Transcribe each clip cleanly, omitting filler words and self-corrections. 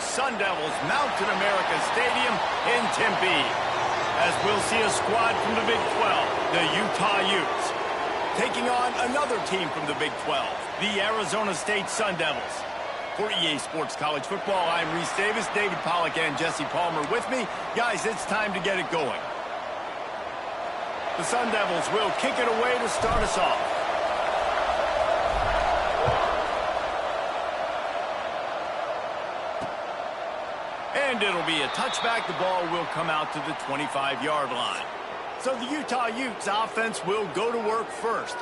Sun Devils Mountain America Stadium in Tempe, as we'll see a squad from the Big 12, the Utah Utes, taking on another team from the Big 12, the Arizona State Sun Devils. For EA Sports College Football, I'm Reese Davis, David Pollack, and Jesse Palmer with me. Guys, it's time to get it going. The Sun Devils will kick it away to start us off. And it'll be a touchback. The ball will come out to the 25-yard line. So the Utah Utes offense will go to work first.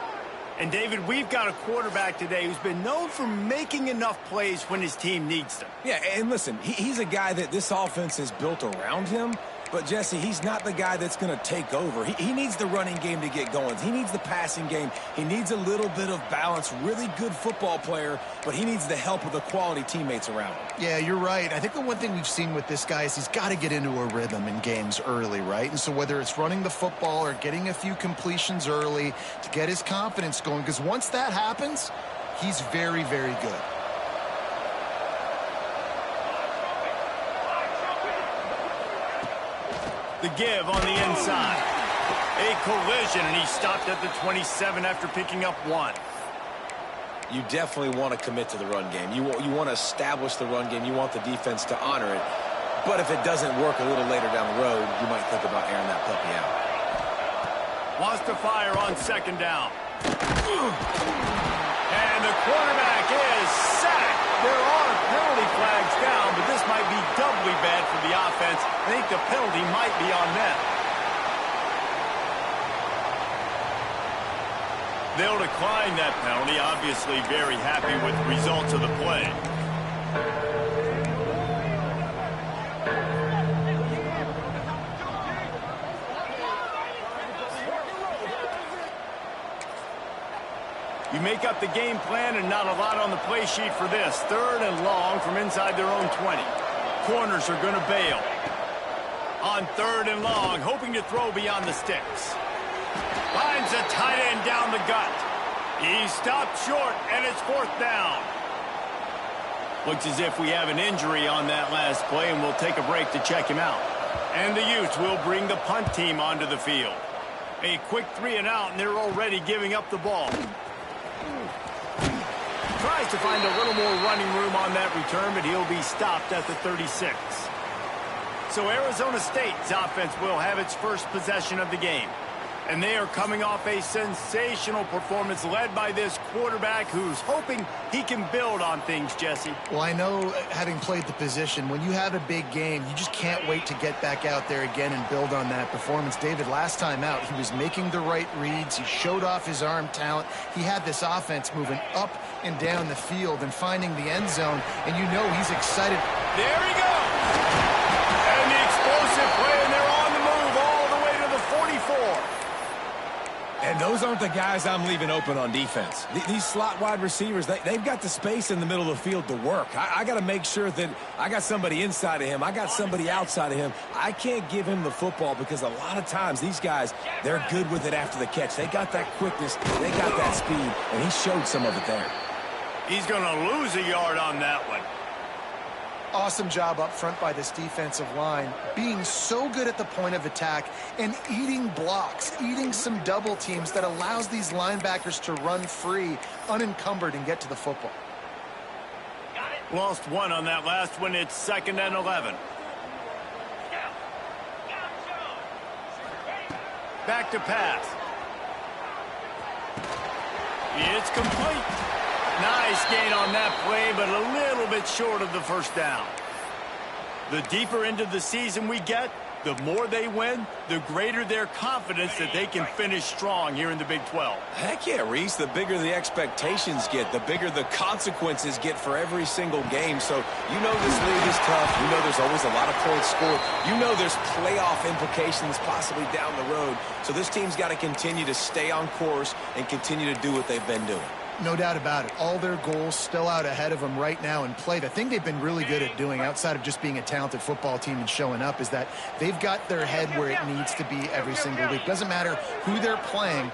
And, David, we've got a quarterback today who's been known for making enough plays when his team needs them. Yeah, and listen, he's a guy that this offense is built around him. But, Jesse, he's not the guy that's going to take over. He needs the running game to get going. He needs the passing game. He needs a little bit of balance. Really good football player, but he needs the help of the quality teammates around him. Yeah, you're right. I think the one thing we've seen with this guy is he's got to get into a rhythm in games early, right? And so whether it's running the football or getting a few completions early to get his confidence going, because once that happens, he's very, very good. The give on the inside. A collision, and he stopped at the 27 after picking up one. You definitely want to commit to the run game. You want to establish the run game. You want the defense to honor it. But if it doesn't work a little later down the road, you might think about airing that puppy out. Wants to fire on second down. And the quarterback is sacked. There are penalty flags down, but this might be doubly bad for the offense. I think the penalty might be on them. They'll decline that penalty, obviously very happy with the results of the play. You make up the game plan and not a lot on the play sheet for this. Third and long from inside their own 20. Corners are going to bail. On third and long, hoping to throw beyond the sticks. Finds a tight end down the gut. He stopped short, and it's fourth down. Looks as if we have an injury on that last play, and we'll take a break to check him out. And the Utes will bring the punt team onto the field. A quick 3 and out, and they're already giving up the ball. Tries to find a little more running room on that return, but he'll be stopped at the 36. So Arizona State's offense will have its first possession of the game. And they are coming off a sensational performance led by this quarterback who's hoping he can build on things, Jesse. Well, I know, having played the position, when you have a big game, you just can't wait to get back out there again and build on that performance. David, last time out, he was making the right reads. He showed off his arm talent. He had this offense moving up and down the field and finding the end zone, and you know he's excited. There he goes! And the explosive play, and they're on the move all the way to the 44. And those aren't the guys I'm leaving open on defense. These slot wide receivers, they've got the space in the middle of the field to work. I got to make sure that I got somebody inside of him. I got somebody outside of him. I can't give him the football because a lot of times these guys, they're good with it after the catch. They got that quickness. They got that speed, and he showed some of it there. He's going to lose a yard on that one. Awesome job up front by this defensive line, being so good at the point of attack and eating blocks, eating some double teams that allows these linebackers to run free, unencumbered, and get to the football. Lost one on that last one. It's 2nd and 11. Back to pass. It's complete. Nice gain on that play, but a little bit short of the first down. The deeper into the season we get, the more they win, the greater their confidence that they can finish strong here in the Big 12. Heck yeah, Reese. The bigger the expectations get, the bigger the consequences get for every single game. So you know this league is tough. You know there's always a lot of points scored. You know there's playoff implications possibly down the road. So this team's got to continue to stay on course and continue to do what they've been doing. No doubt about it. All their goals still out ahead of them right now in play. The thing they've been really good at doing, outside of just being a talented football team and showing up, is that they've got their head where it needs to be every single week. Doesn't matter who they're playing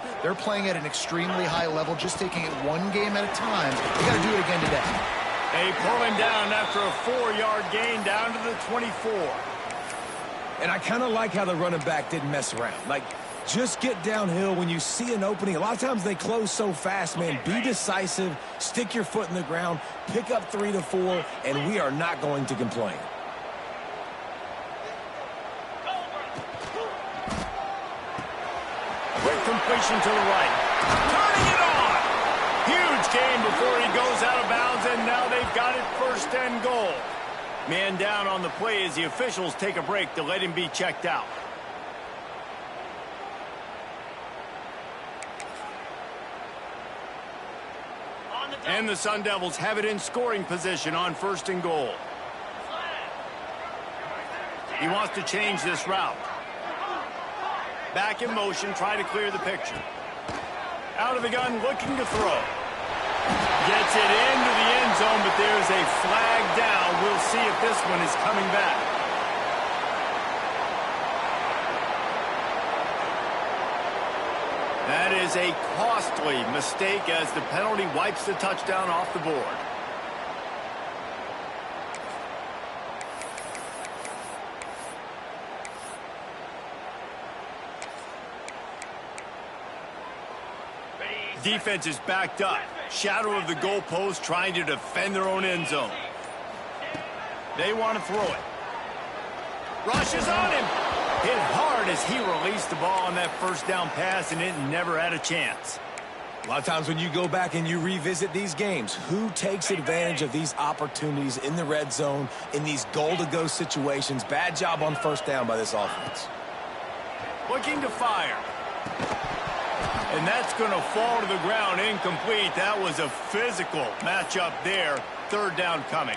at an extremely high level, just taking it one game at a time. They got to do it again today. They pull him down after a 4-yard gain down to the 24. And I kind of like how the running back didn't mess around. Like, just get downhill when you see an opening. A lot of times they close so fast, man. Be decisive, stick your foot in the ground, pick up 3 to 4, and we are not going to complain. Quick completion to the right. Turning it on. Huge gain before he goes out of bounds, and now they've got it 1st and goal. Man down on the play as the officials take a break to let him be checked out. And the Sun Devils have it in scoring position on 1st and goal. He wants to change this route. Back in motion, try to clear the picture. Out of the gun, looking to throw. Gets it into the end zone, but there's a flag down. We'll see if this one is coming back. That is a costly mistake as the penalty wipes the touchdown off the board. Defense is backed up. Shadow of the goalpost trying to defend their own end zone. They want to throw it. Rushes on him. Hit hard as he released the ball on that 1st down pass, and it never had a chance. A lot of times when you go back and you revisit these games, who takes advantage of these opportunities in the red zone, in these goal-to-go situations? Bad job on 1st down by this offense. Looking to fire. And that's going to fall to the ground, incomplete. That was a physical matchup there. 3rd down coming.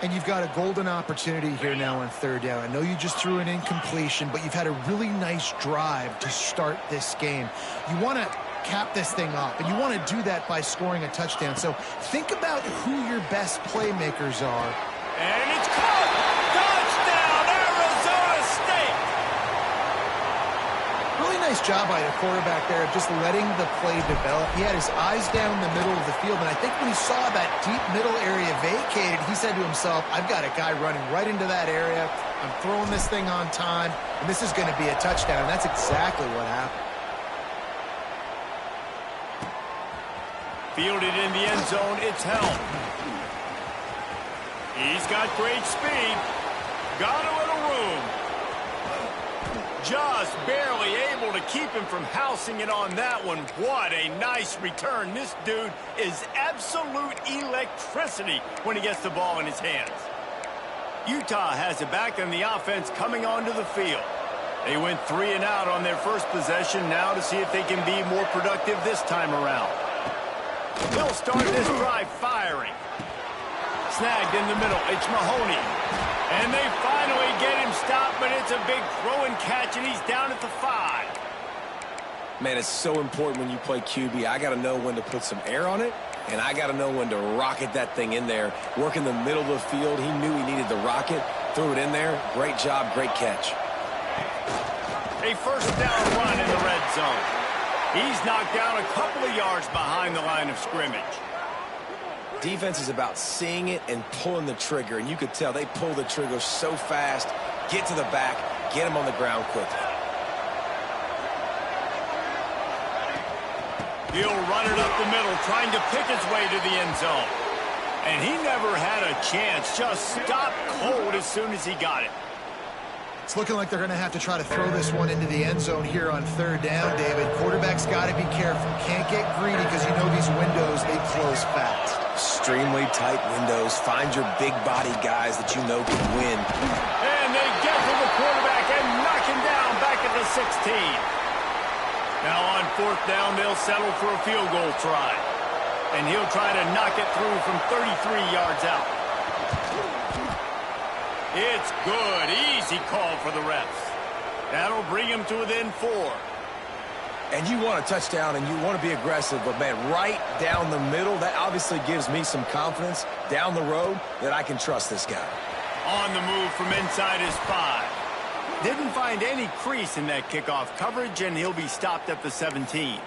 And you've got a golden opportunity here now on 3rd down. I know you just threw an incompletion, but you've had a really nice drive to start this game. You want to cap this thing off, and you want to do that by scoring a touchdown. So think about who your best playmakers are. And it's caught! Touchdown, Arizona State! Really nice job by the quarterback there of just letting the play develop. He had his eyes down the middle of the field, and I think when he saw that deep middle area vacated, he said to himself, I've got a guy running right into that area. I'm throwing this thing on time, and this is going to be a touchdown. And that's exactly what happened. Fielded in the end zone, it's held. He's got great speed. Got a little room. Just barely able to keep him from housing it on that one. What a nice return. This dude is absolute electricity when he gets the ball in his hands. Utah has it back, and the offense coming onto the field. They went 3 and out on their 1st possession, now to see if they can be more productive this time around. They'll start this drive firing. Snagged in the middle. It's Mahoney. And they finally get him stopped, but it's a big throw and catch, and he's down at the 5. Man, it's so important when you play QB. I got to know when to put some air on it, and I got to know when to rocket that thing in there. Work in the middle of the field. He knew he needed the rocket. Threw it in there. Great job, great catch. A 1st down run in the red zone. He's knocked down a couple of yards behind the line of scrimmage. Defense is about seeing it and pulling the trigger, and you could tell they pull the trigger so fast, get to the back, get him on the ground quickly. He'll run it up the middle, trying to pick his way to the end zone. And he never had a chance, just stopped cold as soon as he got it. It's looking like they're going to have to try to throw this one into the end zone here on 3rd down, David. Quarterback's got to be careful. Can't get greedy because you know these windows, they close fast. Extremely tight windows. Find your big body guys that you know can win. And they get to the quarterback and knock him down back at the 16. Now on 4th down, they'll settle for a field goal try. And he'll try to knock it through from 33 yards out. It's good. Easy call for the refs. That'll bring him to within 4. And you want a touchdown and you want to be aggressive, but, man, right down the middle, that obviously gives me some confidence down the road that I can trust this guy. On the move from inside his 5. Didn't find any crease in that kickoff coverage, and he'll be stopped at the 17.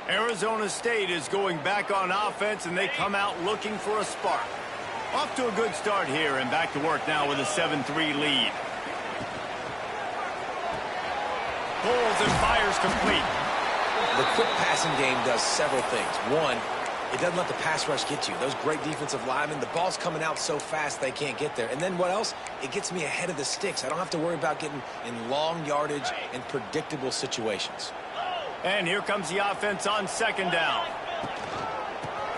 Arizona State is going back on offense, and they come out looking for a spark. Off to a good start here, and back to work now with a 7-3 lead. Pulls and fires complete. The quick passing game does several things. One, it doesn't let the pass rush get you. Those great defensive linemen, the ball's coming out so fast they can't get there. And then what else? It gets me ahead of the sticks. I don't have to worry about getting in long yardage and predictable situations. And here comes the offense on second down.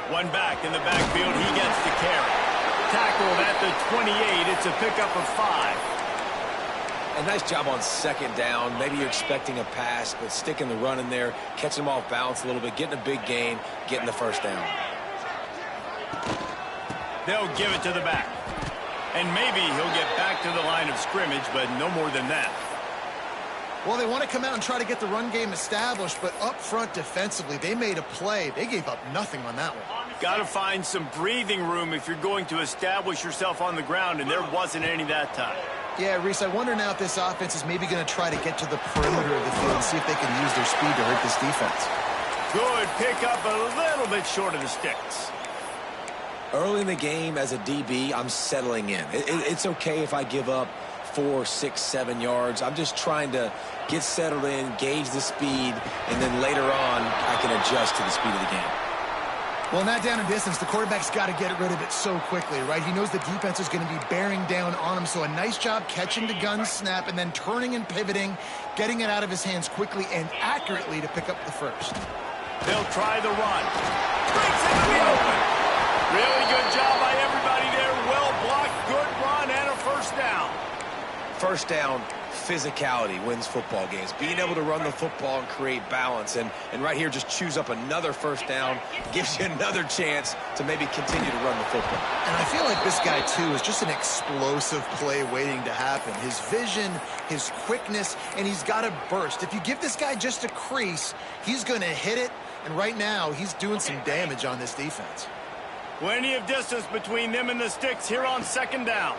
One back in the backfield. He gets the carry. Tackled at the 28. It's a pickup of 5. A nice job on second down. Maybe you're expecting a pass, but sticking the run in there, catching them off balance a little bit, getting a big gain, getting the first down. They'll give it to the back. And maybe he'll get back to the line of scrimmage, but no more than that. Well, they want to come out and try to get the run game established, but up front defensively, they made a play. They gave up nothing on that one. Got to find some breathing room if you're going to establish yourself on the ground, and there wasn't any that time. Yeah, Reese, I wonder now if this offense is maybe going to try to get to the perimeter of the field and see if they can use their speed to hurt this defense. Good pickup, a little bit short of the sticks. Early in the game as a DB, I'm settling in. It's okay if I give up 4, 6, 7 yards. I'm just trying to get settled in, gauge the speed, and then later on, I can adjust to the speed of the game. Well, in that down and distance, the quarterback's got to get rid of it so quickly, right? He knows the defense is going to be bearing down on him, so a nice job catching the gun snap and then turning and pivoting, getting it out of his hands quickly and accurately to pick up the first. They'll try the run. Breaks into the open. Really good job by everybody there. Well blocked, good run, and a first down. First down, physicality wins football games. Being able to run the football and create balance. And right here, just choose up another first down, gives you another chance to maybe continue to run the football. And I feel like this guy, too, is just an explosive play waiting to happen. His vision, his quickness, and he's got a burst. If you give this guy just a crease, he's going to hit it. And right now, he's doing some damage on this defense. Plenty of distance between them and the sticks here on second down.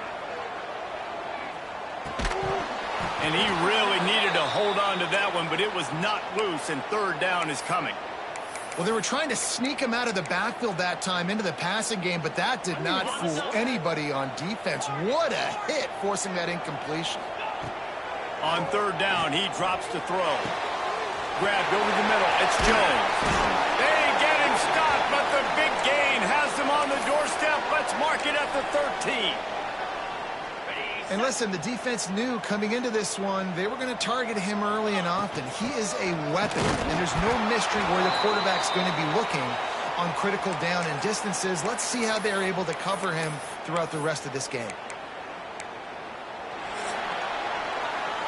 And he really needed to hold on to that one, but it was not loose, and third down is coming. Well, they were trying to sneak him out of the backfield that time into the passing game, but that did not fool anybody on defense. What a hit, forcing that incompletion. On third down, he drops to throw. Grabbed over the middle. It's Jones. They get him stopped, but the big gain has them on the doorstep. Let's mark it at the 13. And listen, the defense knew coming into this one, they were going to target him early and often. He is a weapon, and there's no mystery where the quarterback's going to be looking on critical down and distances. Let's see how they're able to cover him throughout the rest of this game.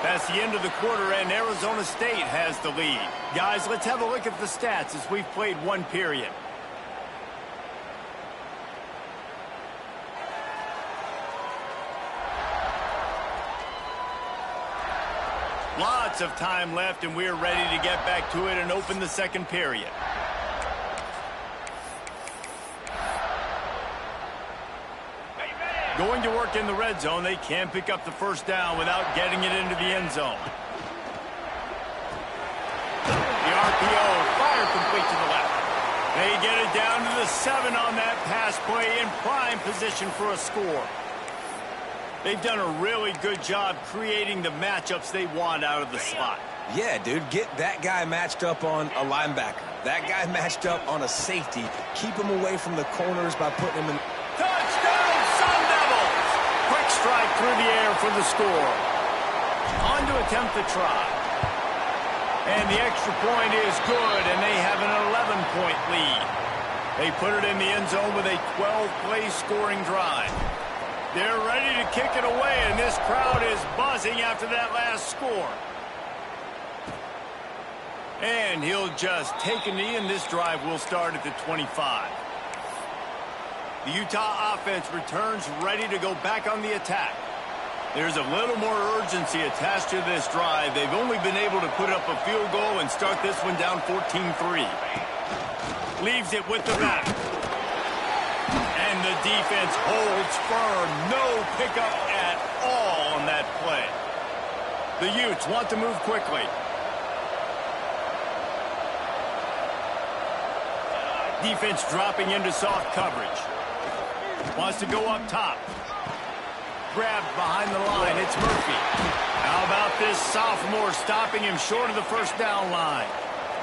That's the end of the quarter, and Arizona State has the lead. Guys, let's have a look at the stats as we've played one period. Lots of time left, and we're ready to get back to it and open the second period. Going to work in the red zone, they can pick up the first down without getting it into the end zone. The RPO, fire complete to the left. They get it down to the 7 on that pass play, in prime position for a score. They've done a really good job creating the matchups they want out of the slot. Yeah, dude, get that guy matched up on a linebacker. That guy matched up on a safety. Keep him away from the corners by putting him in. Touchdown, Sun Devils! Quick strike through the air for the score. On to attempt the try. And the extra point is good, and they have an 11-point lead. They put it in the end zone with a 12-play scoring drive. They're ready to kick it away, and this crowd is buzzing after that last score. And he'll just take a knee, and this drive will start at the 25. The Utah offense returns ready to go back on the attack. There's a little more urgency attached to this drive. They've only been able to put up a field goal and start this one down 14-3. Leaves it with the back. And the defense holds firm. No pickup at all on that play. The Utes want to move quickly. Defense dropping into soft coverage. Wants to go up top. Grabbed behind the line. It's Murphy. How about this sophomore stopping him short of the first down line?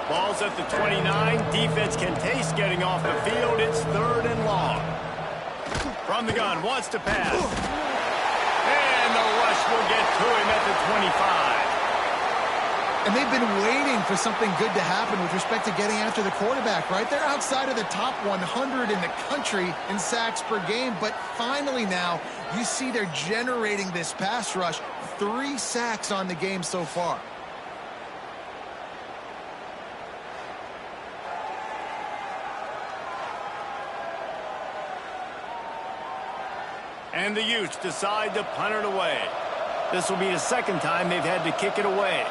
Ball's at the 29. Defense can taste getting off the field. It's 3rd and long. From the gun, wants to pass. And the rush will get to him at the 25. And they've been waiting for something good to happen with respect to getting after the quarterback, right? They're outside of the top 100 in the country in sacks per game, but finally now you see they're generating this pass rush. 3 sacks on the game so far. And the Utes decide to punt it away. This will be the 2nd time they've had to kick it away.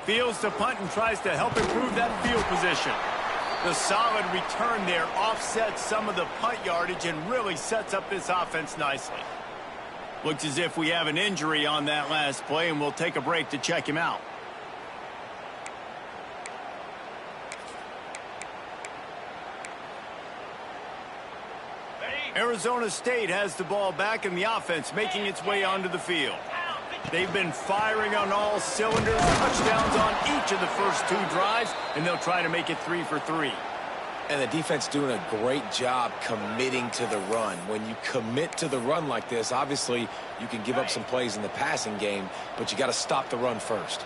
Fields to punt and tries to help improve that field position. The solid return there offsets some of the punt yardage and really sets up this offense nicely. Looks as if we have an injury on that last play, and we'll take a break to check him out. Arizona State has the ball back, and the offense making its way onto the field. They've been firing on all cylinders, touchdowns on each of the first 2 drives, and they'll try to make it 3 for 3. And the defense doing a great job committing to the run. When you commit to the run like this, obviously you can give up some plays in the passing game, but you got to stop the run first.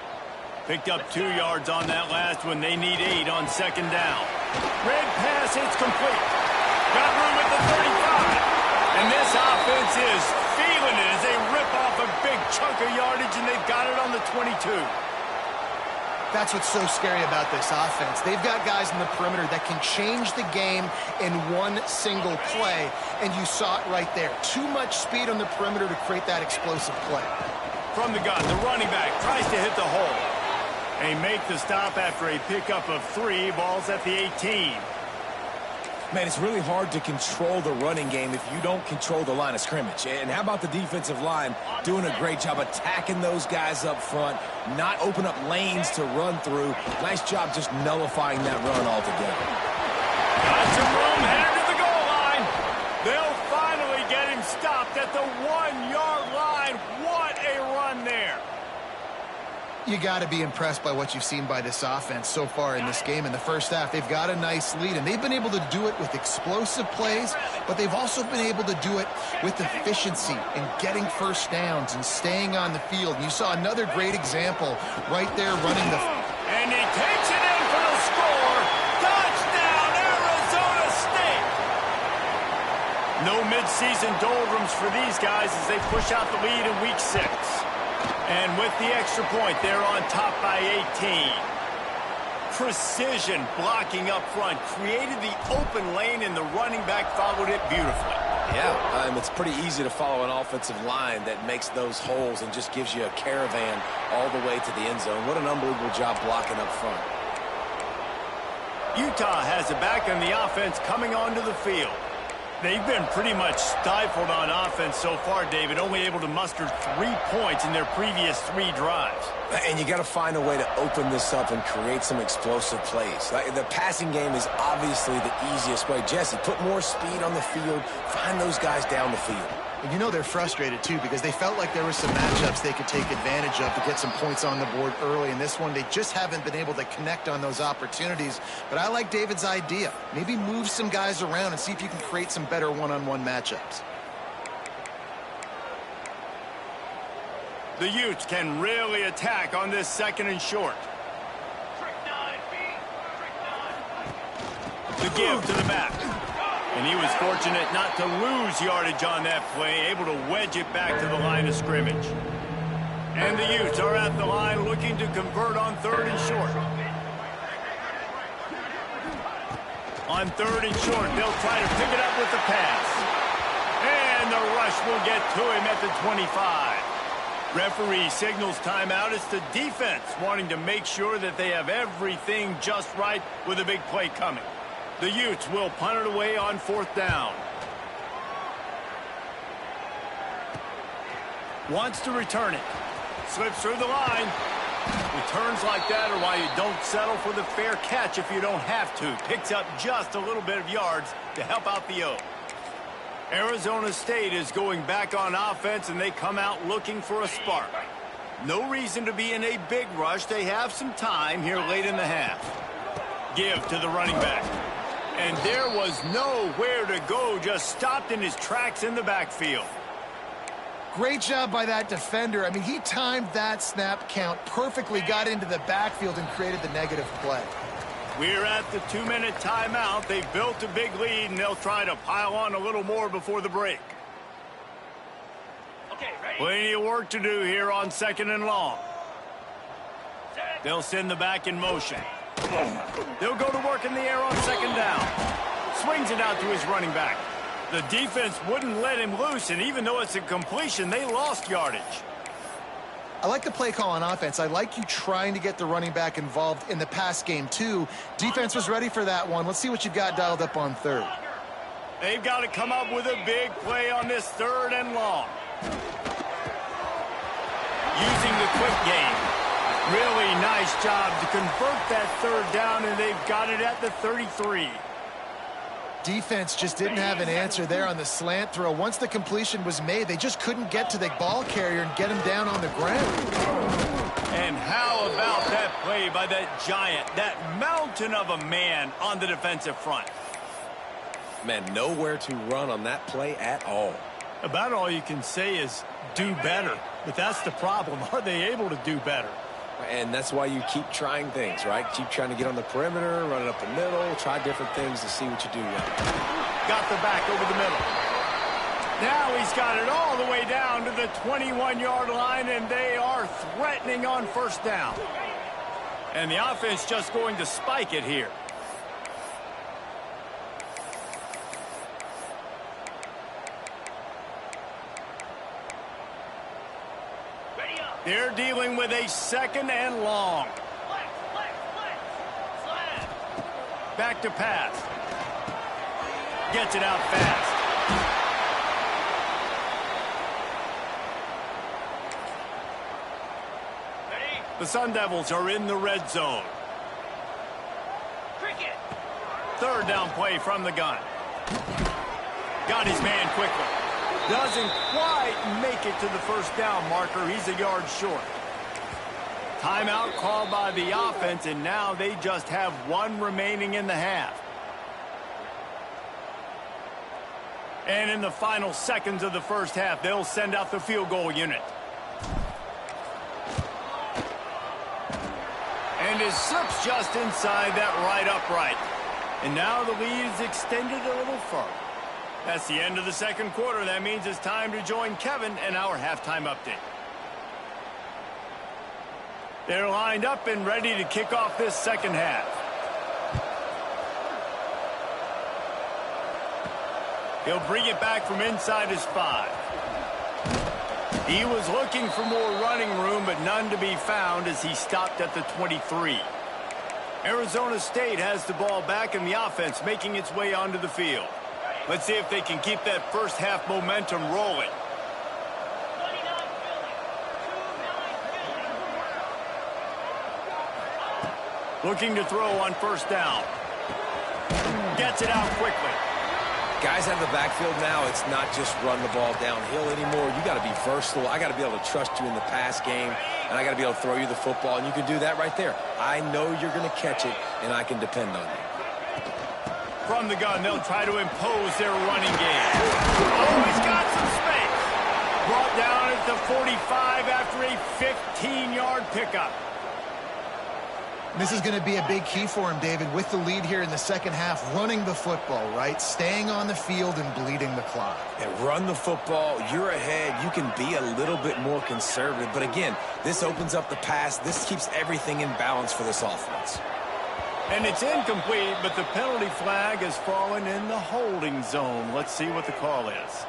Picked up 2 yards on that last one. They need 8 on 2nd down. Red pass, it's complete. Got room at the 35. And this offense is feeling it as they rip off a big chunk of yardage, and they've got it on the 22. That's what's so scary about this offense. They've got guys in the perimeter that can change the game in one single play, and you saw it right there. Too much speed on the perimeter to create that explosive play. From the gun, the running back tries to hit the hole. They make the stop after a pickup of 3. Ball's at the 18. Man, it's really hard to control the running game if you don't control the line of scrimmage. And how about the defensive line doing a great job attacking those guys up front, not open up lanes to run through. Nice job just nullifying that run altogether. Got some room, headed to the goal line. They'll finally get him stopped at the 1-yard line. What a run there. You got to be impressed by what you've seen by this offense so far in this game. In the first half, they've got a nice lead, and they've been able to do it with explosive plays, but they've also been able to do it with efficiency and getting first downs and staying on the field. And you saw another great example right there running the... And he takes it in for the score. Touchdown, Arizona State. No midseason doldrums for these guys as they push out the lead in week 6. And with the extra point, they're on top by 18. Precision blocking up front created the open lane, and the running back followed it beautifully. Yeah, it's pretty easy to follow an offensive line that makes those holes and just gives you a caravan all the way to the end zone. What an unbelievable job blocking up front. Utah has it back, and the offense coming onto the field. They've been pretty much stifled on offense so far, David, only able to muster 3 points in their previous 3 drives. And you got to find a way to open this up and create some explosive plays. The passing game is obviously the easiest way. Jesse, put more speed on the field, find those guys down the field. And you know they're frustrated, too, because they felt like there were some matchups they could take advantage of to get some points on the board early. In this one, they just haven't been able to connect on those opportunities. But I like David's idea. Maybe move some guys around and see if you can create some better one-on-one matchups. The Utes can really attack on this 2nd and short. The give to the back. And he was fortunate not to lose yardage on that play, able to wedge it back to the line of scrimmage. And the Utes are at the line looking to convert on 3rd and short. On 3rd and short, they'll try to pick it up with the pass. And the rush will get to him at the 25. Referee signals timeout. It's the defense wanting to make sure that they have everything just right with a big play coming. The Utes will punt it away on 4th down. Wants to return it. Slips through the line. Returns like that are why you don't settle for the fair catch if you don't have to. Picks up just a little bit of yards to help out the O. Arizona State is going back on offense, and they come out looking for a spark. No reason to be in a big rush. They have some time here late in the half. Give to the running back. And there was nowhere to go, just stopped in his tracks in the backfield. Great job by that defender. I mean, he timed that snap count perfectly, got into the backfield and created the negative play. We're at the 2-minute timeout. They've built a big lead, and they'll try to pile on a little more before the break. Okay, ready? Plenty of work to do here on 2nd and long. They'll send the back in motion. They'll go to work in the air on 2nd down. Swings it out to his running back. The defense wouldn't let him loose, and even though it's a completion, they lost yardage. I like the play call on offense. I like you trying to get the running back involved in the pass game, too. Defense was ready for that one. Let's see what you've got dialed up on 3rd. They've got to come up with a big play on this 3rd and long. Using the quick game. Really nice job to convert that 3rd down, and they've got it at the 33. Defense just didn't have an answer there on the slant throw. Once the completion was made, they just couldn't get to the ball carrier and get him down on the ground. And how about that play by that giant, that mountain of a man on the defensive front? Man, nowhere to run on that play at all. About all you can say is do better. But that's the problem. Are they able to do better? And that's why you keep trying things, right? Keep trying to get on the perimeter, run it up the middle, try different things to see what you do. Got the back over the middle. Now he's got it all the way down to the 21-yard line, and they are threatening on 1st down. And the offense just going to spike it here. They're dealing with a 2nd and long. Back to pass. Gets it out fast. The Sun Devils are in the red zone. 3rd down play from the gun. Got his man quickly. Doesn't quite make it to the 1st down marker. He's a yard short. Timeout called by the offense, and now they just have 1 remaining in the half. And in the final seconds of the 1st half, they'll send out the field goal unit. And it slips just inside that right upright. And now the lead is extended a little further. That's the end of the 2nd quarter. That means it's time to join Kevin and our halftime update. They're lined up and ready to kick off this 2nd half. He'll bring it back from inside his 5. He was looking for more running room, but none to be found as he stopped at the 23. Arizona State has the ball back, and the offense making its way onto the field. Let's see if they can keep that 1st half momentum rolling. Looking to throw on 1st down. Gets it out quickly. Guys out of the backfield now, it's not just run the ball downhill anymore. You got to be versatile. I got to be able to trust you in the pass game, and I got to be able to throw you the football, and you can do that right there. I know you're going to catch it, and I can depend on you. From the gun, they'll try to impose their running game. Oh, he's got some space. Brought down at the 45 after a 15-yard pickup. This is going to be a big key for him, David, with the lead here in the 2nd half, running the football, right? Staying on the field and bleeding the clock. And run the football. You're ahead. You can be a little bit more conservative. But again, this opens up the pass. This keeps everything in balance for this offense. And it's incomplete, but the penalty flag has fallen in the holding zone. Let's see what the call is.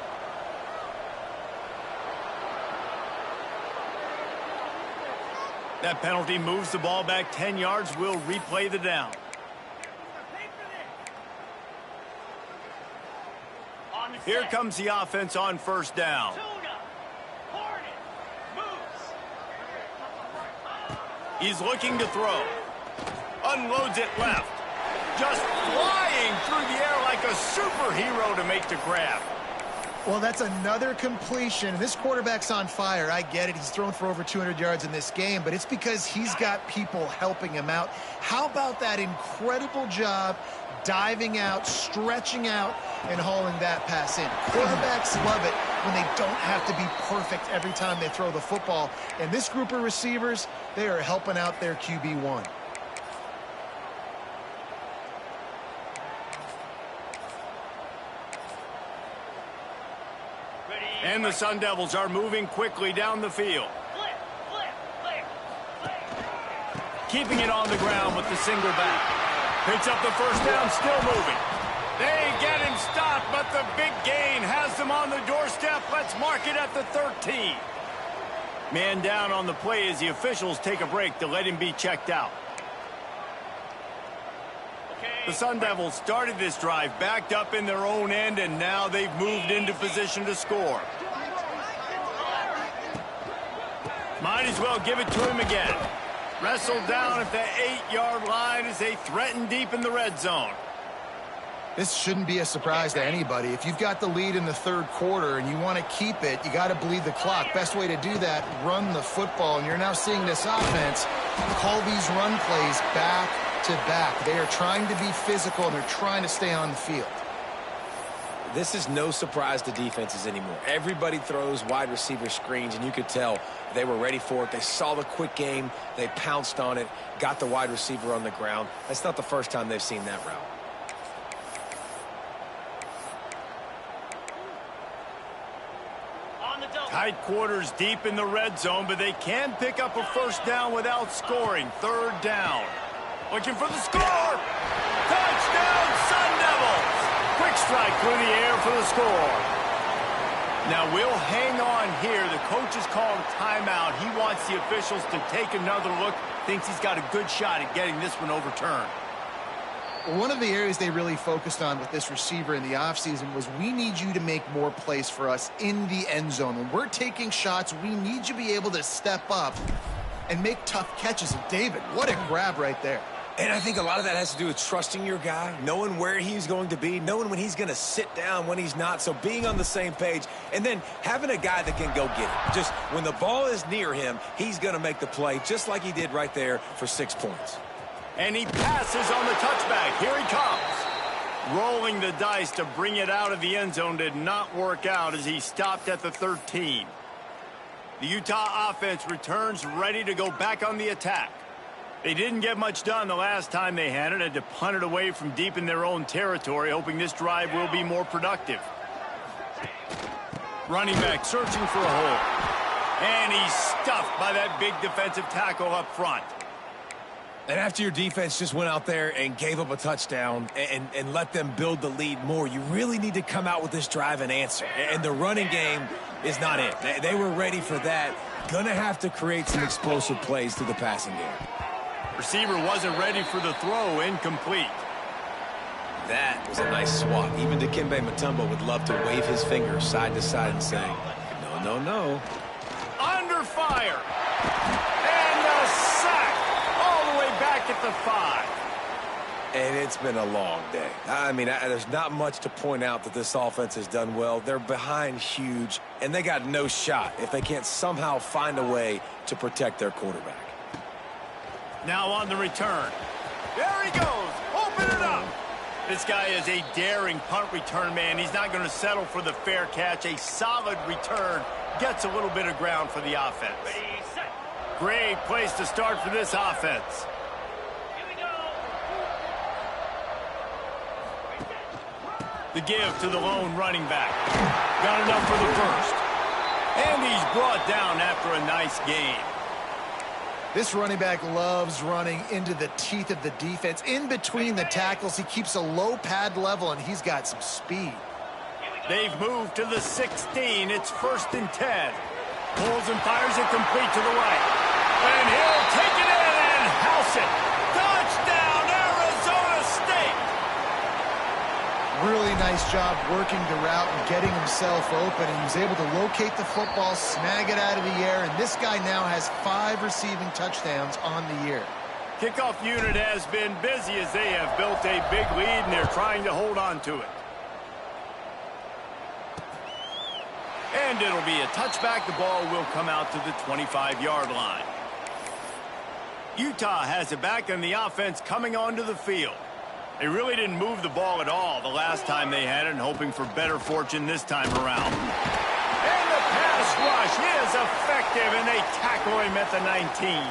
That penalty moves the ball back 10 yards. We'll replay the down. Here comes the offense on 1st down. He's looking to throw. Unloads it left. Just flying through the air like a superhero to make the grab. Well, that's another completion. This quarterback's on fire. I get it. He's thrown for over 200 yards in this game, but it's because he's got people helping him out. How about that incredible job diving out, stretching out, and hauling that pass in? Quarterbacks love it when they don't have to be perfect every time they throw the football. And this group of receivers, they are helping out their QB1. And the Sun Devils are moving quickly down the field. Keeping it on the ground with the single back. Picks up the first down, still moving. They get him stopped, but the big gain has them on the doorstep. Let's mark it at the 13. Man down on the play as the officials take a break to let him be checked out. The Sun Devils started this drive backed up in their own end, and now they've moved into position to score. Might as well give it to him again. Wrestled down at the 8-yard line as they threaten deep in the red zone. This shouldn't be a surprise to anybody. If you've got the lead in the third quarter and you want to keep it, you got to bleed the clock. Best way to do that, run the football. And you're now seeing this offense call these run plays back to back. They are trying to be physical, and they're trying to stay on the field. This is no surprise to defenses anymore. Everybody throws wide receiver screens, and you could tell they were ready for it. They saw the quick game. They pounced on it, got the wide receiver on the ground. That's not the first time they've seen that route. Tight quarters deep in the red zone, but they can pick up a first down without scoring. Third down. Looking for the score. Touchdown, Sun Devils. Quick strike through the air for the score. Now we'll hang on here. The coach has called a timeout. He wants the officials to take another look. Thinks he's got a good shot at getting this one overturned. One of the areas they really focused on with this receiver in the offseason was, we need you to make more plays for us in the end zone. When we're taking shots, we need you to be able to step up and make tough catches. And David, what a grab right there. And I think a lot of that has to do with trusting your guy, knowing where he's going to be, knowing when he's going to sit down, when he's not, so being on the same page, and then having a guy that can go get it. Just when the ball is near him, he's going to make the play, just like he did right there for 6 points. And he passes on the touchback. Here he comes. Rolling the dice to bring it out of the end zone did not work out as he stopped at the 13. The Utah offense returns ready to go back on the attack. They didn't get much done the last time they had it. Had to punt it away from deep in their own territory, hoping this drive will be more productive. Running back searching for a hole. And he's stuffed by that big defensive tackle up front. And after your defense just went out there and gave up a touchdown and let them build the lead more, you really need to come out with this drive and answer. And the running game is not it. They were ready for that. Gonna have to create some explosive plays through the passing game. Receiver wasn't ready for the throw. Incomplete. That was a nice swat. Even Dikembe Mutombo would love to wave his finger side to side and say, no, no, no. Under fire. And a sack all the way back at the 5. And it's been a long day. I mean, there's not much to point out that this offense has done well. They're behind huge, and they got no shot if they can't somehow find a way to protect their quarterback. Now on the return. There he goes. Open it up. This guy is a daring punt return man. He's not going to settle for the fair catch. A solid return gets a little bit of ground for the offense. Great place to start for this offense. The give to the lone running back. Got enough for the first. And he's brought down after a nice gain. This running back loves running into the teeth of the defense. In between the tackles, he keeps a low pad level, and he's got some speed. They've moved to the 16. It's 1st and 10. Pulls and fires it complete to the right. And he'll take it in and house it. Touchdown, Arizona State! Really nice job working the route and getting himself open. And he was able to locate the football, snag it out of the air, and this guy now has 5 receiving touchdowns on the year. Kickoff unit has been busy as they have built a big lead, and they're trying to hold on to it. And it'll be a touchback. The ball will come out to the 25-yard line. Utah has it back, and the offense coming onto the field. They really didn't move the ball at all the last time they had it, and hoping for better fortune this time around. And the pass rush is effective, and they tackle him at the 19.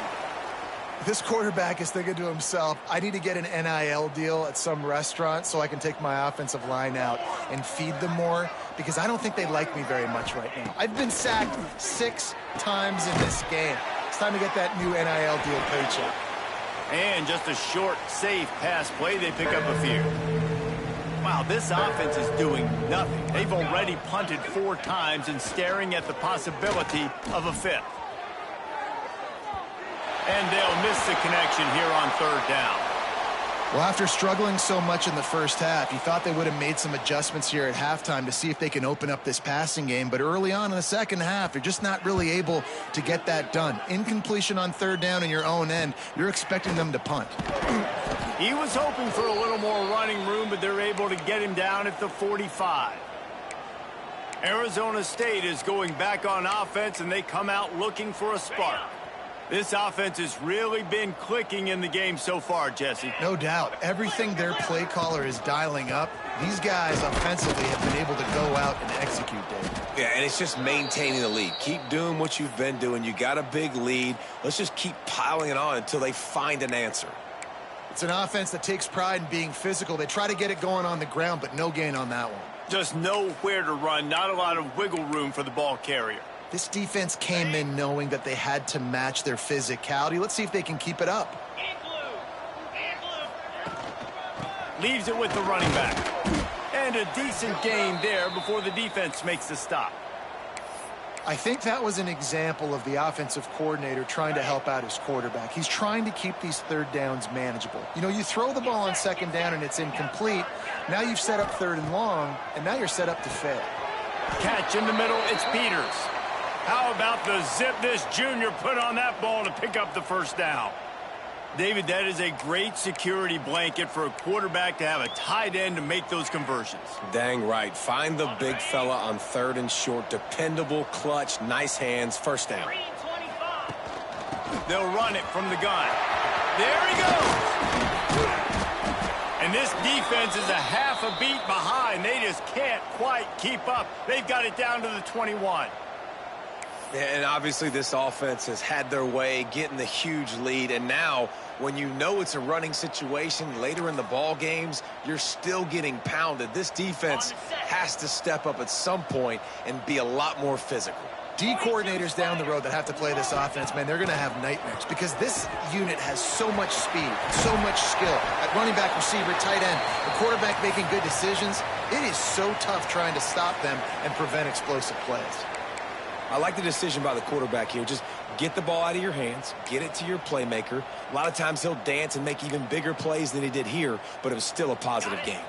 This quarterback is thinking to himself, I need to get an NIL deal at some restaurant so I can take my offensive line out and feed them more, because I don't think they like me very much right now. I've been sacked 6 times in this game. It's time to get that new NIL deal paycheck. And just a short, safe pass play, they pick up a few. Wow, this offense is doing nothing. They've already punted 4 times and staring at the possibility of a 5th. And they'll miss the connection here on 3rd down. Well, after struggling so much in the first half, you thought they would have made some adjustments here at halftime to see if they can open up this passing game. But early on in the second half, they're just not really able to get that done. Incompletion on 3rd down in your own end, you're expecting them to punt. He was hoping for a little more running room, but they're able to get him down at the 45. Arizona State is going back on offense, and they come out looking for a spark. This offense has really been clicking in the game so far, Jesse. No doubt. Everything their play caller is dialing up, these guys offensively have been able to go out and execute, Dave. Yeah, and it's just maintaining the lead. Keep doing what you've been doing. You got a big lead. Let's just keep piling it on until they find an answer. It's an offense that takes pride in being physical. They try to get it going on the ground, but no gain on that one. Just nowhere to run. Not a lot of wiggle room for the ball carrier. This defense came in knowing that they had to match their physicality. Let's see if they can keep it up. Leaves it with the running back. And a decent gain there before the defense makes the stop. I think that was an example of the offensive coordinator trying to help out his quarterback. He's trying to keep these 3rd downs manageable. You know, you throw the ball on 2nd down and it's incomplete. Now you've set up 3rd and long, and now you're set up to fail. Catch in the middle, it's Peters. How about the zip this junior put on that ball to pick up the 1st down? David, that is a great security blanket for a quarterback to have a tight end to make those conversions. Dang right. Find the big fella on 3rd and short. Dependable, clutch, nice hands, 1st down. They'll run it from the gun. There he goes. And this defense is a half a beat behind. They just can't quite keep up. They've got it down to the 21. And obviously this offense has had their way, getting the huge lead. And now, when you know it's a running situation later in the ball games, you're still getting pounded. This defense has to step up at some point and be a lot more physical. D coordinators down the road that have to play this offense, man, they're going to have nightmares because this unit has so much speed, so much skill. At running back, receiver, tight end, the quarterback making good decisions. It is so tough trying to stop them and prevent explosive plays. I like the decision by the quarterback here. Just get the ball out of your hands, get it to your playmaker. A lot of times he'll dance and make even bigger plays than he did here, but it was still a positive game.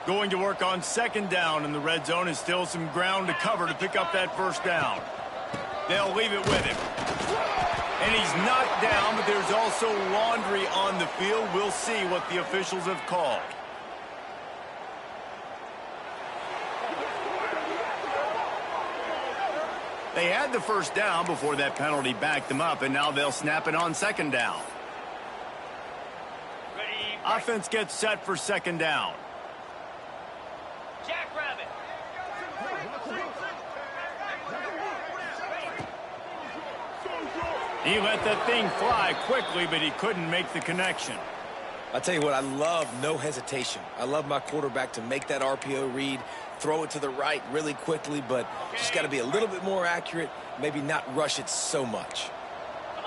Going to work on 2nd down, and the red zone is still some ground to cover to pick up that 1st down. They'll leave it with him. And he's knocked down, but there's also laundry on the field. We'll see what the officials have called. They had the 1st down before that penalty backed them up, and now they'll snap it on 2nd down. Offense gets set for 2nd down. Jackrabbit. He let that thing fly quickly, but he couldn't make the connection. I tell you what, I love no hesitation. I love my quarterback to make that RPO read, throw it to the right really quickly, but just got to be a little bit more accurate, maybe not rush it so much.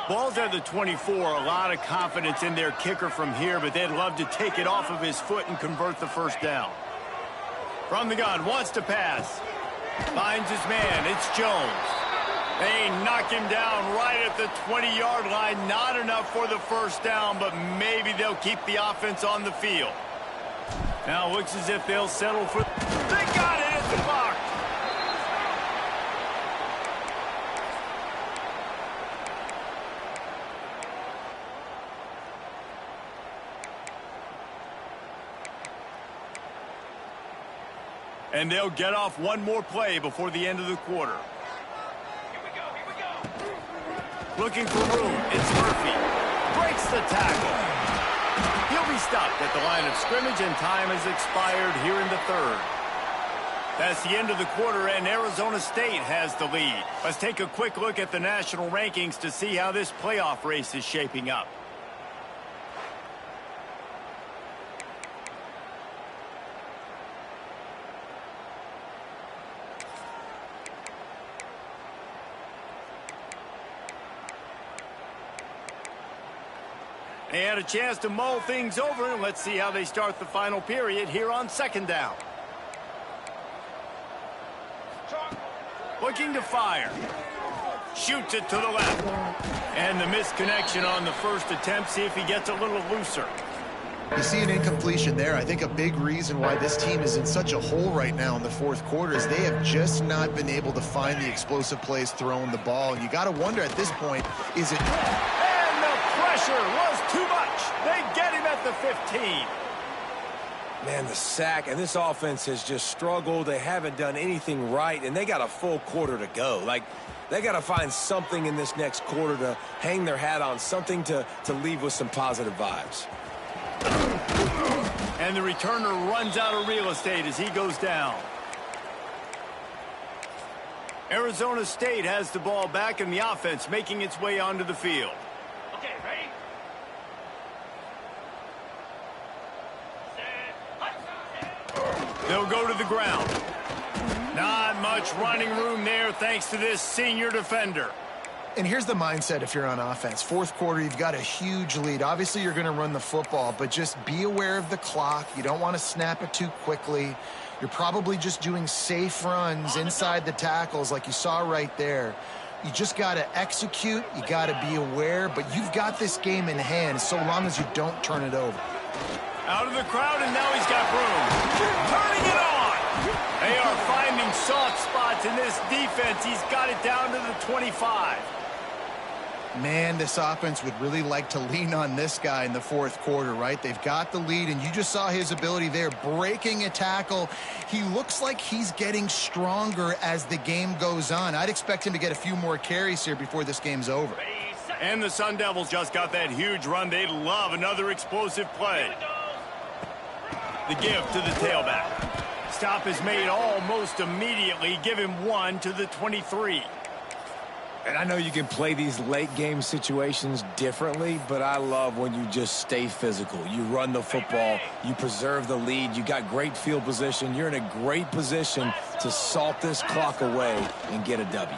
Ball's at the 24, a lot of confidence in their kicker from here, but they'd love to take it off of his foot and convert the 1st down. From the gun, wants to pass. Finds his man, it's Jones. They knock him down right at the 20-yard line. Not enough for the 1st down, but maybe they'll keep the offense on the field. Now it looks as if they'll settle for... They got it! It's blocked! And they'll get off one more play before the end of the quarter. Here we go. Looking for room. It's Murphy. Breaks the tackle. He'll be stopped at the line of scrimmage, and time has expired here in the third. That's the end of the quarter, and Arizona State has the lead. Let's take a quick look at the national rankings to see how this playoff race is shaping up. They had a chance to mull things over, and let's see how they start the final period here on second down. Looking to fire. Shoots it to the left. And the misconnection on the first attempt. See if he gets a little looser. You see an incompletion there. I think a big reason why this team is in such a hole right now in the fourth quarter is they have just not been able to find the explosive plays throwing the ball. And you got to wonder at this point, is it... And the pressure was too much. They get him at the 15. Man, the sack, and this offense has just struggled. They haven't done anything right, and they got a full quarter to go. Like, they got to find something in this next quarter to hang their hat on, something to leave with some positive vibes. And the returner runs out of real estate as he goes down. Arizona State has the ball back, and the offense making its way onto the field. Okay, ready? They'll go to the ground. Not much running room there thanks to this senior defender. And here's the mindset if you're on offense. Fourth quarter, you've got a huge lead. Obviously, you're going to run the football, but just be aware of the clock. You don't want to snap it too quickly. You're probably just doing safe runs inside the tackles like you saw right there. You just got to execute. You got to be aware, but you've got this game in hand so long as you don't turn it over. Out of the crowd, and now he's got room. Turning it on. They are finding soft spots in this defense. He's got it down to the 25. Man, this offense would really like to lean on this guy in the fourth quarter, right? They've got the lead, and you just saw his ability there, breaking a tackle. He looks like he's getting stronger as the game goes on. I'd expect him to get a few more carries here before this game's over. And the Sun Devils just got that huge run. They'd love another explosive play. The give to the tailback. Stop is made almost immediately. Give him one to the 23. And I know you can play these late game situations differently, but I love when you just stay physical. You run the football, you preserve the lead, you got great field position. You're in a great position to salt this clock away and get a W.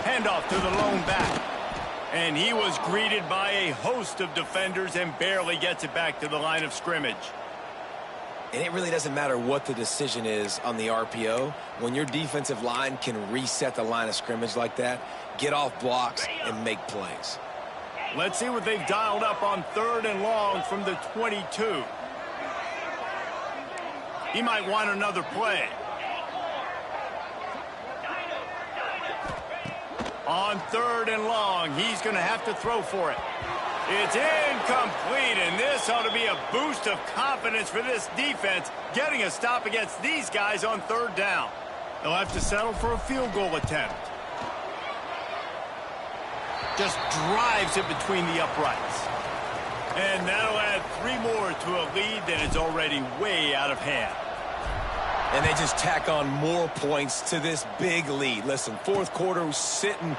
Handoff to the lone back. And he was greeted by a host of defenders and barely gets it back to the line of scrimmage. And it really doesn't matter what the decision is on the RPO. When your defensive line can reset the line of scrimmage like that, get off blocks and make plays. Let's see what they've dialed up on third and long from the 22. He might want another play. On third and long, he's going to have to throw for it. It's incomplete, and this ought to be a boost of confidence for this defense, getting a stop against these guys on third down. They'll have to settle for a field goal attempt. Just drives it between the uprights. And that'll add 3 more to a lead that is already way out of hand. And they just tack on more points to this big lead. Listen, fourth quarter was sitting...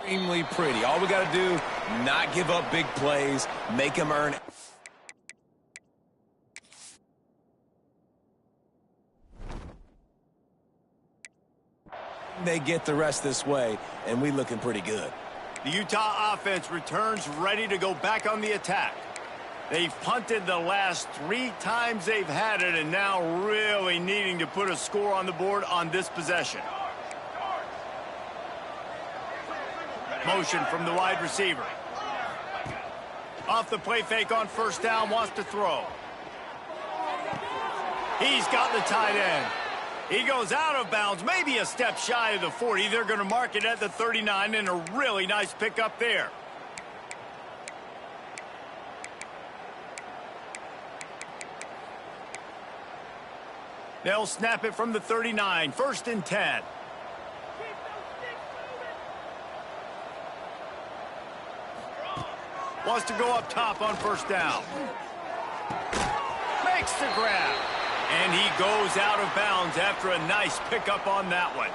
extremely pretty. All we got to do, not give up big plays, make them earn. They get the rest this way, and we looking pretty good. The Utah offense returns ready to go back on the attack. They've punted the last 3 times they've had it, and now really needing to put a score on the board on this possession. Motion from the wide receiver. Off the play fake on first down, wants to throw. He's got the tight end. He goes out of bounds, maybe a step shy of the 40. They're going to mark it at the 39, and a really nice pickup there. They'll snap it from the 39, 1st and 10. Wants to go up top on first down. Makes the grab. And he goes out of bounds after a nice pickup on that one.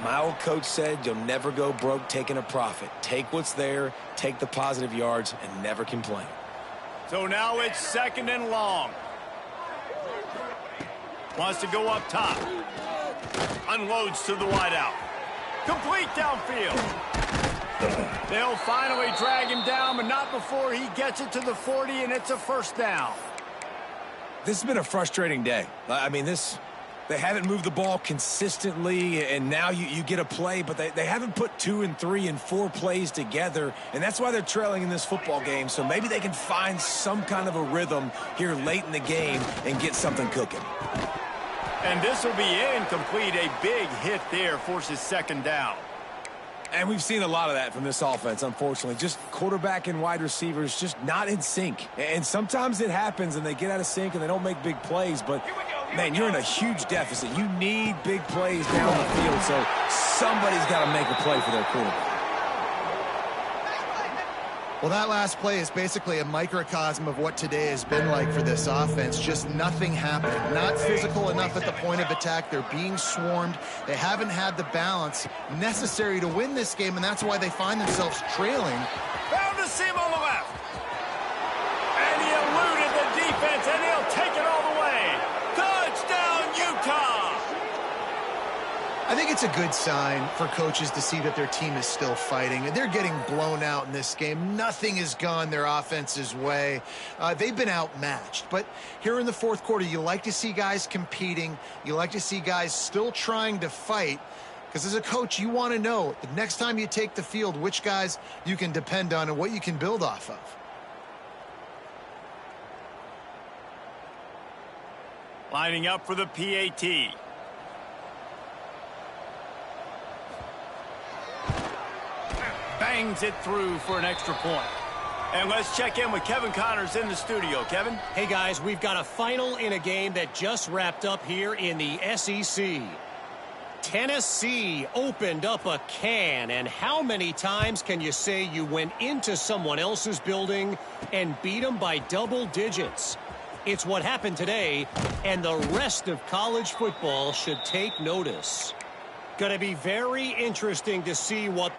My old coach said you'll never go broke taking a profit. Take what's there, take the positive yards, and never complain. So now it's 2nd and long. Wants to go up top. Unloads to the wideout. Complete downfield. They'll finally drag him down, but not before he gets it to the 40, and it's a 1st down. This has been a frustrating day. I mean, they haven't moved the ball consistently, and now you get a play, but they haven't put 2 and 3 and 4 plays together, and that's why they're trailing in this football game. So maybe they can find some kind of a rhythm here late in the game and get something cooking. And this will be incomplete. A big hit there forces 2nd down. And we've seen a lot of that from this offense, unfortunately. Just quarterback and wide receivers just not in sync. And sometimes it happens and they get out of sync and they don't make big plays. But, man, you're in a huge deficit. You need big plays down the field. So somebody's got to make a play for their quarterback. Well, that last play is basically a microcosm of what today has been like for this offense. Just nothing happening. Not physical enough at the point of attack. They're being swarmed. They haven't had the balance necessary to win this game, and that's why they find themselves trailing. Found a seam on the left. And he eluded the defense, and he'll take it all the way. Touchdown, Utah! I think it's a good sign for coaches to see that their team is still fighting. They're getting blown out in this game. Nothing has gone their offense's way. They've been outmatched. But here in the 4th quarter, you like to see guys competing. You like to see guys still trying to fight. Because as a coach, you want to know the next time you take the field, which guys you can depend on and what you can build off of. Lining up for the PAT. Bangs it through for an extra point. And let's check in with Kevin Connors in the studio. Kevin? Hey, guys, we've got a final in a game that just wrapped up here in the SEC. Tennessee opened up a can, and how many times can you say you went into someone else's building and beat them by double digits? It's what happened today, and the rest of college football should take notice. Going to be very interesting to see what...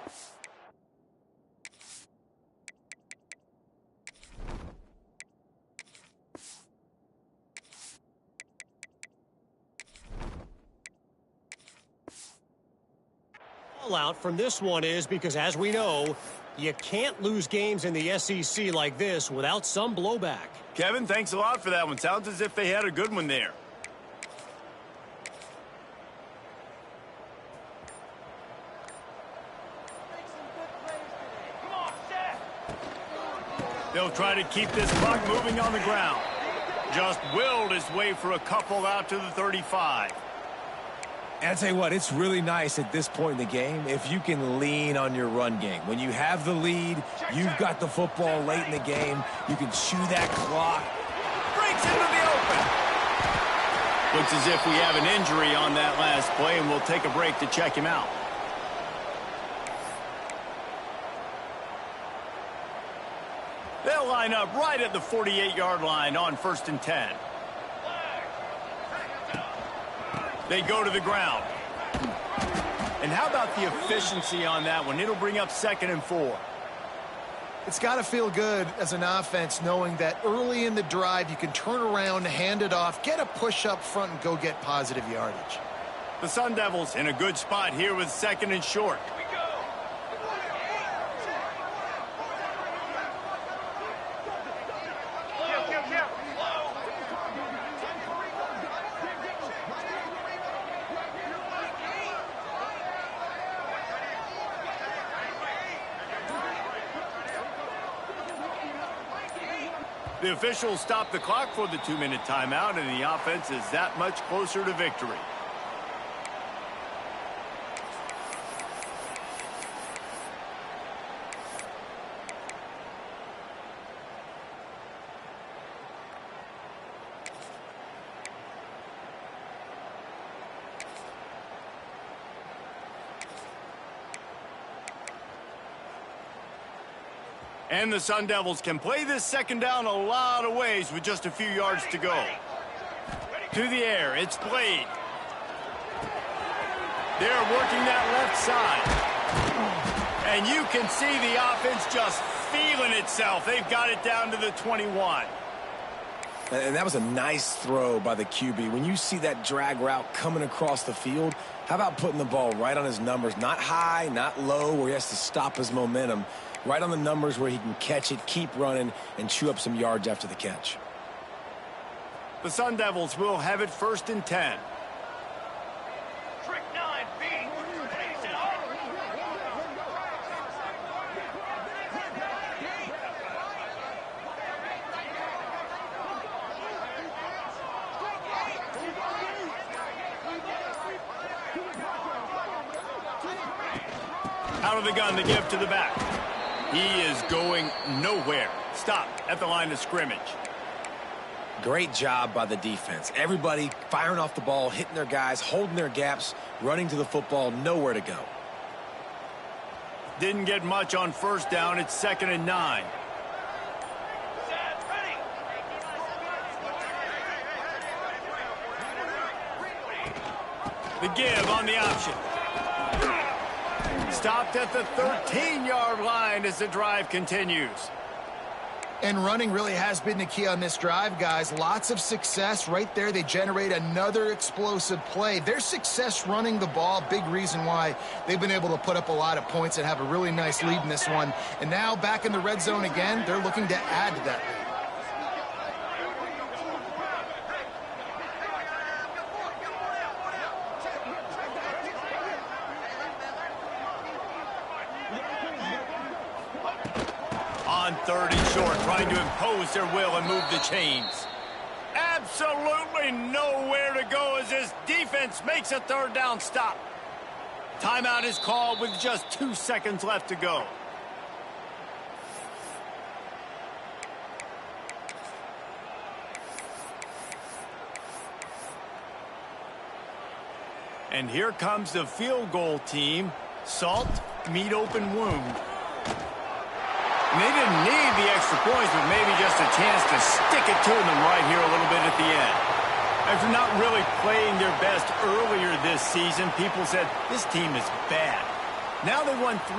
out from this one is, because as we know, you can't lose games in the SEC like this without some blowback. Kevin, thanks a lot for that one. Sounds as if they had a good one there. Come on, set. They'll try to keep this puck moving on the ground. Just willed his way for a couple out to the 35. And I'll tell you what, it's really nice at this point in the game if you can lean on your run game. When you have the lead, you've got the football late in the game, you can chew that clock. Breaks into the open. Looks as if we have an injury on that last play, and we'll take a break to check him out. They'll line up right at the 48-yard line on 1st and 10. They go to the ground. And how about the efficiency on that one? It'll bring up 2nd and 4. It's got to feel good as an offense knowing that early in the drive you can turn around, hand it off, get a push up front, and go get positive yardage. The Sun Devils in a good spot here with 2nd and short. The officials stop the clock for the 2-minute timeout, and the offense is that much closer to victory. And the Sun Devils can play this second down a lot of ways with just a few yards to go. To the air, it's Blade. They're working that left side. And you can see the offense just feeling itself. They've got it down to the 21. And that was a nice throw by the QB. When you see that drag route coming across the field, how about putting the ball right on his numbers? Not high, not low, where he has to stop his momentum. Right on the numbers where he can catch it, keep running, and chew up some yards after the catch. The Sun Devils will have it 1st and 10. Trick 9B. Out of the gun to give to the back. He is going nowhere. Stop at the line of scrimmage. Great job by the defense. Everybody firing off the ball, hitting their guys, holding their gaps, running to the football, nowhere to go. Didn't get much on 1st down. It's 2nd and 9. The give on the option. Stopped at the 13-yard line as the drive continues. And running really has been the key on this drive, guys. Lots of success right there. They generate another explosive play. Their success running the ball, big reason why they've been able to put up a lot of points and have a really nice lead in this one. And now back in the red zone again, they're looking to add to that lead. On 30 short, trying to impose their will and move the chains. Absolutely nowhere to go as this defense makes a 3rd down stop. Timeout is called with just 2 seconds left to go. And here comes the field goal team. Salt, meet open wound. And they didn't need the extra points, but maybe just a chance to stick it to them right here a little bit at the end. After not really playing their best earlier this season, people said this team is bad. Now they won 3.